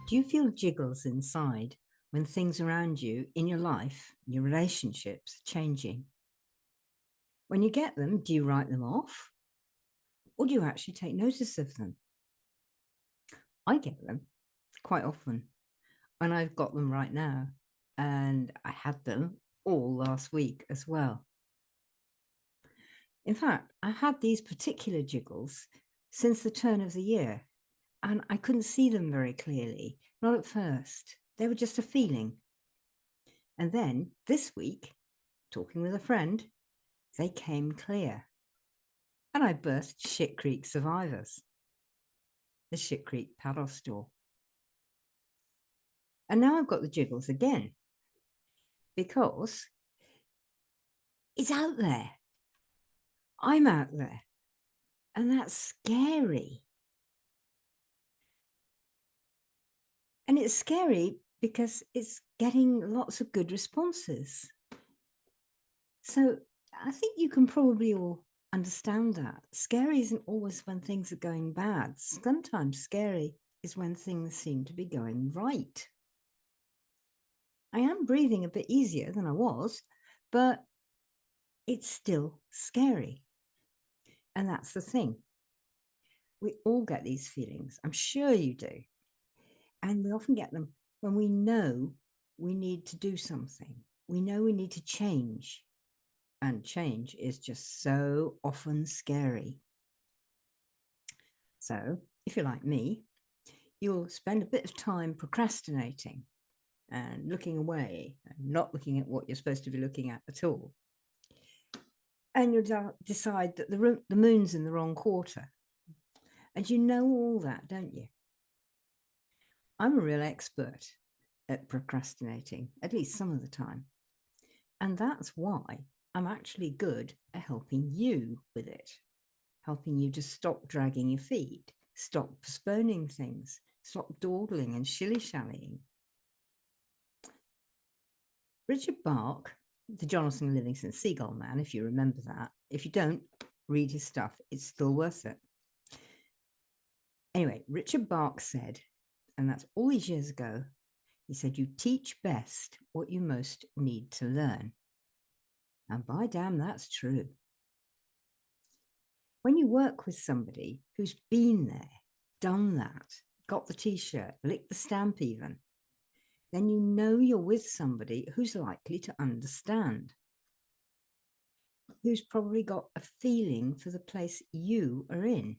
Do you feel jiggles inside when things around you in your life, your relationships are changing? When you get them, do you write them off or do you actually take notice of them? I get them quite often, and I've got them right now, and I had them all last week as well. In fact, I had these particular jiggles since the turn of the year, and I couldn't see them very clearly, not at first. They were just a feeling. And then this week, talking with a friend, they came clear. And I birthed Shit Creek Survivors, the Shit Creek paddle store. And now I've got the jiggles again because it's out there. I'm out there. And that's scary. And it's scary because it's getting lots of good responses. So I think you can probably all understand that. Scary isn't always when things are going bad. Sometimes scary is when things seem to be going right. I am breathing a bit easier than I was, but it's still scary. And that's the thing. We all get these feelings. I'm sure you do. And we often get them when we know we need to do something. We know we need to change. And change is just so often scary. So if you're like me, you'll spend a bit of time procrastinating and looking away and not looking at what you're supposed to be looking at all. And you'll decide that the moon's in the wrong quarter. And you know all that, don't you? I'm a real expert at procrastinating, at least some of the time. And that's why I'm actually good at helping you with it, helping you to stop dragging your feet, stop postponing things, stop dawdling and shilly-shallying. Richard Bach, the Jonathan Livingston Seagull Man, if you remember that. If you don't, read his stuff. It's still worth it. Anyway, Richard Bach said, and that's all these years ago, he said, you teach best what you most need to learn. And by damn, that's true. When you work with somebody who's been there, done that, got the t-shirt, licked the stamp even, then you know you're with somebody who's likely to understand, who's probably got a feeling for the place you are in.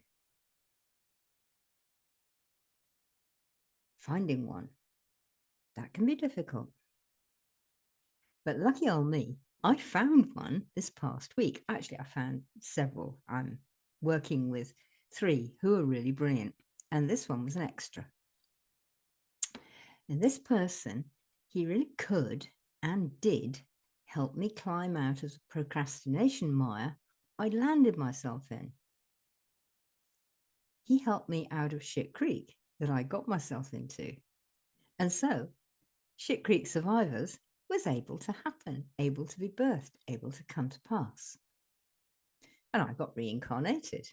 Finding one, that can be difficult. But lucky old me, I found one this past week. Actually, I found several. I'm working with 3 who are really brilliant. And this one was an extra. And this person, he really could and did help me climb out of the procrastination mire I'd landed myself in. He helped me out of Shit Creek that I got myself into. And so Shit Creek Survivors was able to happen, able to be birthed, able to come to pass. And I got reincarnated.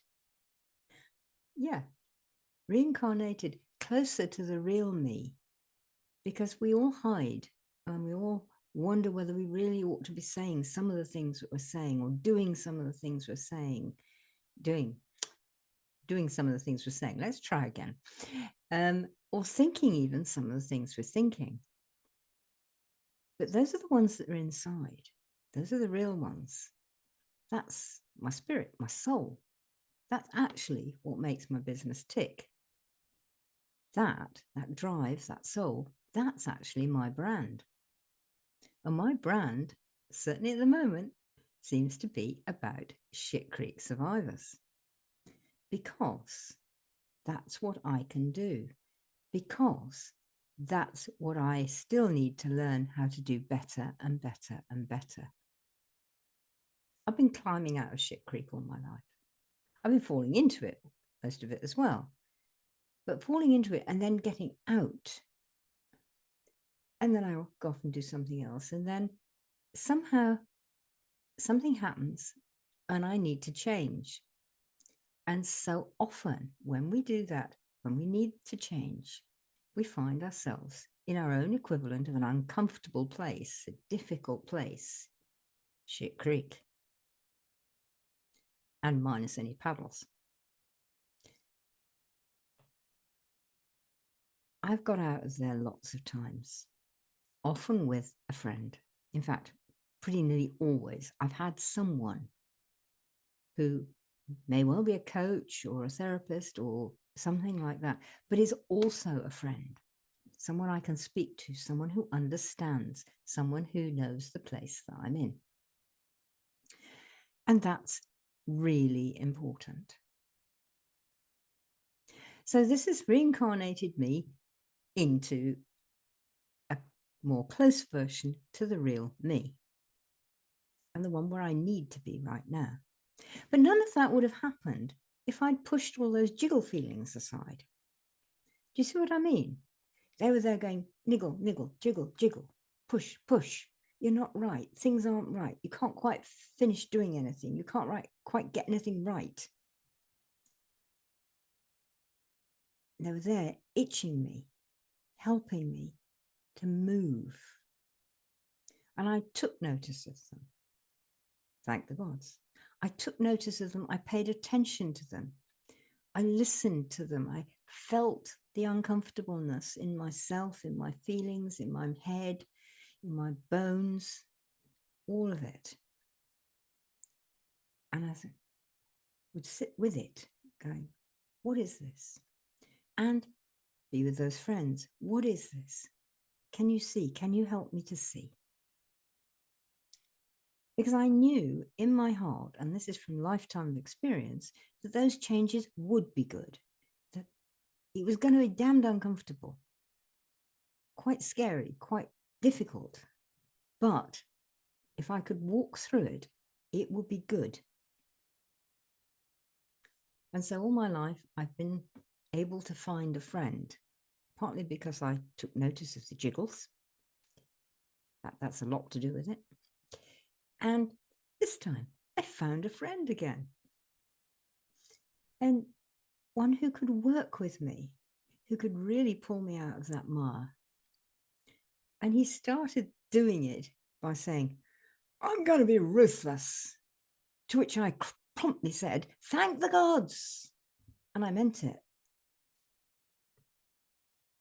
Yeah, reincarnated closer to the real me, because we all hide and we all wonder whether we really ought to be saying some of the things that we're saying, or doing some of the things we're saying, doing some of the things we're saying. Let's try again. Or thinking even some of the things we're thinking. But those are the ones that are inside. Those are the real ones. That's my spirit, my soul. That's actually what makes my business tick. That drive, that soul, that's actually my brand. And my brand, certainly at the moment, seems to be about Shit Creek Survivors. Because that's what I can do. Because that's what I still need to learn how to do better and better and better. I've been climbing out of Shit Creek all my life. I've been falling into it, most of it as well. But falling into it and then getting out. And then I go off and do something else. And then somehow something happens and I need to change. And so often when we do that, when we need to change, we find ourselves in our own equivalent of an uncomfortable place, a difficult place, Shit Creek, and minus any paddles. I've got out of there lots of times, often with a friend. In fact, pretty nearly always, I've had someone who may well be a coach or a therapist or something like that, but is also a friend, someone I can speak to, someone who understands, someone who knows the place that I'm in. And that's really important. So this has reincarnated me into a more close version to the real me and the one where I need to be right now. But none of that would have happened if I'd pushed all those jiggle feelings aside. Do you see what I mean? They were there going, niggle, niggle, jiggle, jiggle, push, push. You're not right. Things aren't right. You can't quite finish doing anything. You can't quite get anything right. They were there itching me, helping me to move. And I took notice of them. Thank the gods. I took notice of them. I paid attention to them. I listened to them. I felt the uncomfortableness in myself, in my feelings, in my head, in my bones, all of it. And I would sit with it going, what is this? And be with those friends. What is this? Can you see? Can you help me to see? Because I knew in my heart, and this is from lifetime of experience, that those changes would be good, that it was going to be damned uncomfortable, quite scary, quite difficult. But if I could walk through it, it would be good. And so all my life, I've been able to find a friend, partly because I took notice of the jiggles. That's a lot to do with it. And this time, I found a friend again. And one who could work with me, who could really pull me out of that mire. And he started doing it by saying, I'm going to be ruthless. To which I promptly said, thank the gods. And I meant it.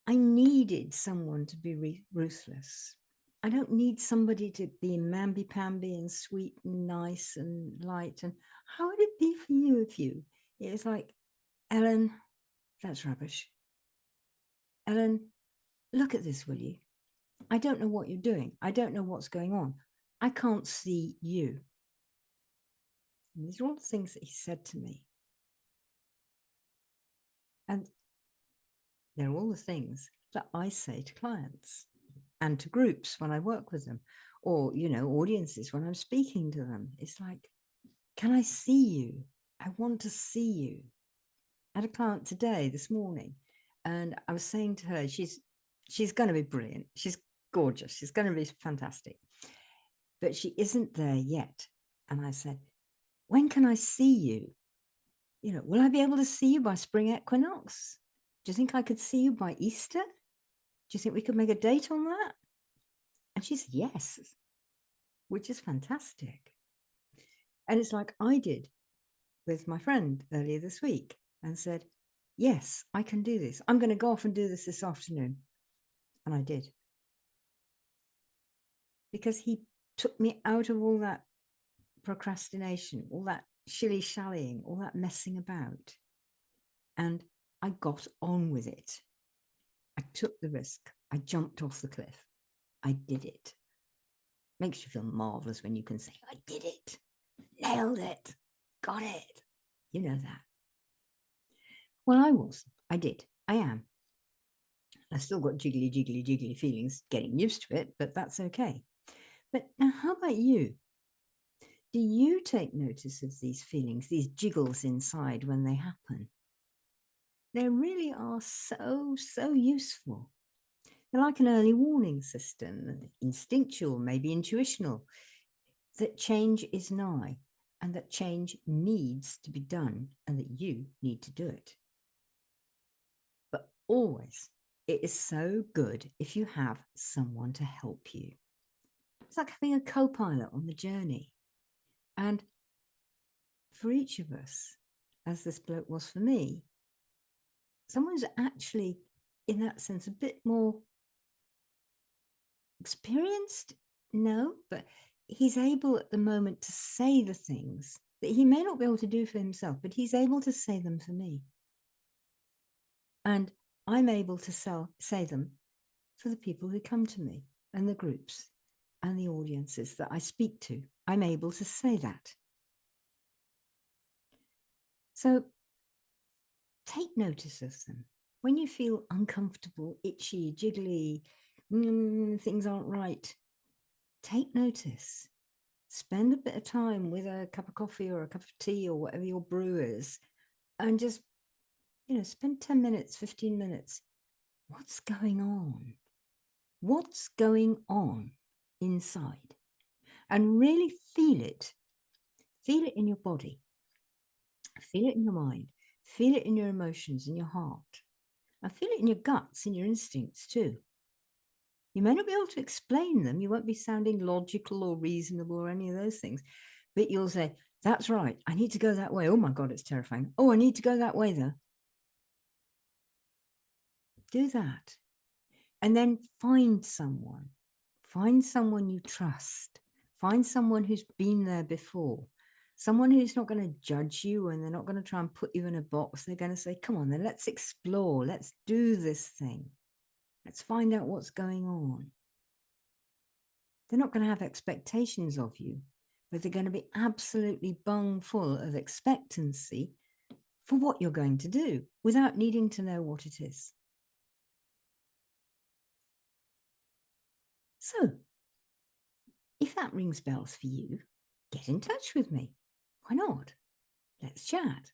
I needed someone to be ruthless. I don't need somebody to be mamby-pamby and sweet and nice and light. And how would it be for you if you? It was like, Ellen, that's rubbish. Ellen, look at this, will you? I don't know what you're doing. I don't know what's going on. I can't see you. And these are all the things that he said to me. And they're all the things that I say to clients and to groups when I work with them, or, audiences when I'm speaking to them. It's like, can I see you? I want to see you. I had a client today, this morning, and I was saying to her, she's going to be brilliant. She's gorgeous. She's going to be fantastic. But she isn't there yet. And I said, when can I see you? Will I be able to see you by spring equinox? Do you think I could see you by Easter? Do you think we could make a date on that? And she said, yes, which is fantastic. And it's like I did with my friend earlier this week and said, yes, I can do this. I'm going to go off and do this afternoon. And I did. Because he took me out of all that procrastination, all that shilly-shallying, all that messing about. And I got on with it. I took the risk. I jumped off the cliff. I did it. Makes you feel marvelous when you can say, I did it. Nailed it. Got it. You know that. Well, I did. I am. I still got jiggly, jiggly, jiggly feelings, getting used to it, but that's okay. But now, how about you? Do you take notice of these feelings, these jiggles inside when they happen? They really are so, so useful. They're like an early warning system, instinctual, maybe intuitional, that change is nigh and that change needs to be done and that you need to do it. But always, It is so good if you have someone to help you. It's like having a co-pilot on the journey. And for each of us, as this bloke was for me, someone's actually, in that sense, a bit more experienced. No, but he's able at the moment to say the things that he may not be able to do for himself, but he's able to say them for me. And I'm able to say them for the people who come to me and the groups and the audiences that I speak to. I'm able to say that. So take notice of them. When you feel uncomfortable, itchy, jiggly, things aren't right, take notice. Spend a bit of time with a cup of coffee or a cup of tea or whatever your brew is, and just, spend 10 minutes, 15 minutes. What's going on? What's going on inside? And really feel it. Feel it in your body. Feel it in your mind. Feel it in your emotions, in your heart. And feel it in your guts, in your instincts too. You may not be able to explain them. You won't be sounding logical or reasonable or any of those things. But you'll say, that's right. I need to go that way. Oh my God, it's terrifying. Oh, I need to go that way though. Do that. And then find someone you trust. Find someone who's been there before. Someone who's not going to judge you and they're not going to try and put you in a box. They're going to say, come on, then let's explore. Let's do this thing. Let's find out what's going on. They're not going to have expectations of you, but they're going to be absolutely bung full of expectancy for what you're going to do without needing to know what it is. So, if that rings bells for you, get in touch with me. Why not? Let's chat.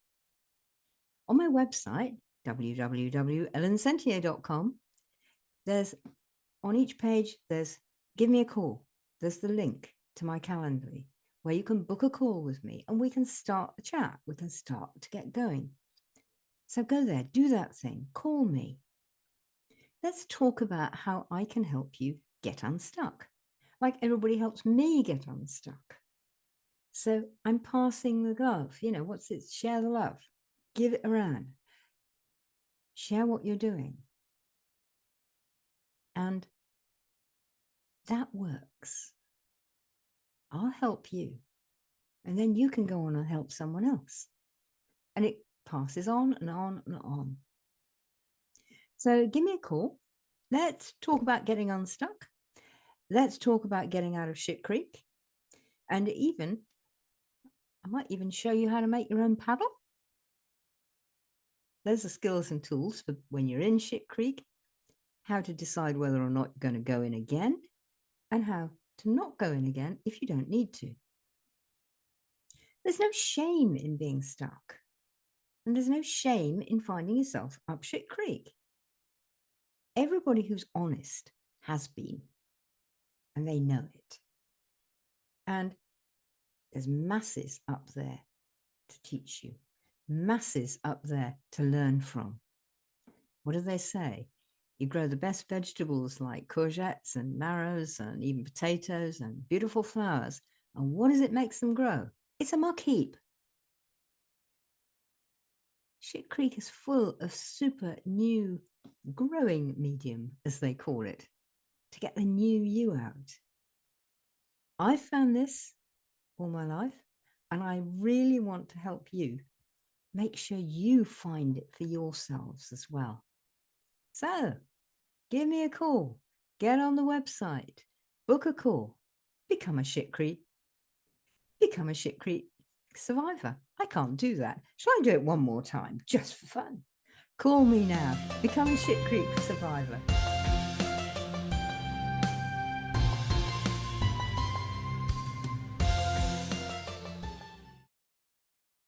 On my website, www.ellensentier.com, there's on each page, there's give me a call. There's the link to my Calendly where you can book a call with me and we can start a chat. We can start to get going. So go there, do that thing, call me. Let's talk about how I can help you get unstuck, like everybody helps me get unstuck. So I'm passing the love. What's it? Share the love. Give it around. Share what you're doing. And that works. I'll help you. And then you can go on and help someone else. And it passes on and on and on. So give me a call. Let's talk about getting unstuck. Let's talk about getting out of shit creek. And I might even show you how to make your own paddle. Those are skills and tools for when you're in shit creek, how to decide whether or not you're going to go in again, and how to not go in again if you don't need to. There's no shame in being stuck. And there's no shame in finding yourself up shit creek. Everybody who's honest has been, and they know it. And there's masses up there to teach you, masses up there to learn from. What do they say? You grow the best vegetables like courgettes and marrows and even potatoes and beautiful flowers. And what does it make them grow? It's a muck heap. Shit Creek is full of super new growing medium, as they call it, to get the new you out. I've found this all my life, and I really want to help you make sure you find it for yourselves as well. So give me a call, get on the website, book a call, become a Shit Creek survivor. I can't do that. Shall I do it one more time, just for fun? Call me now, become a Shit Creek survivor.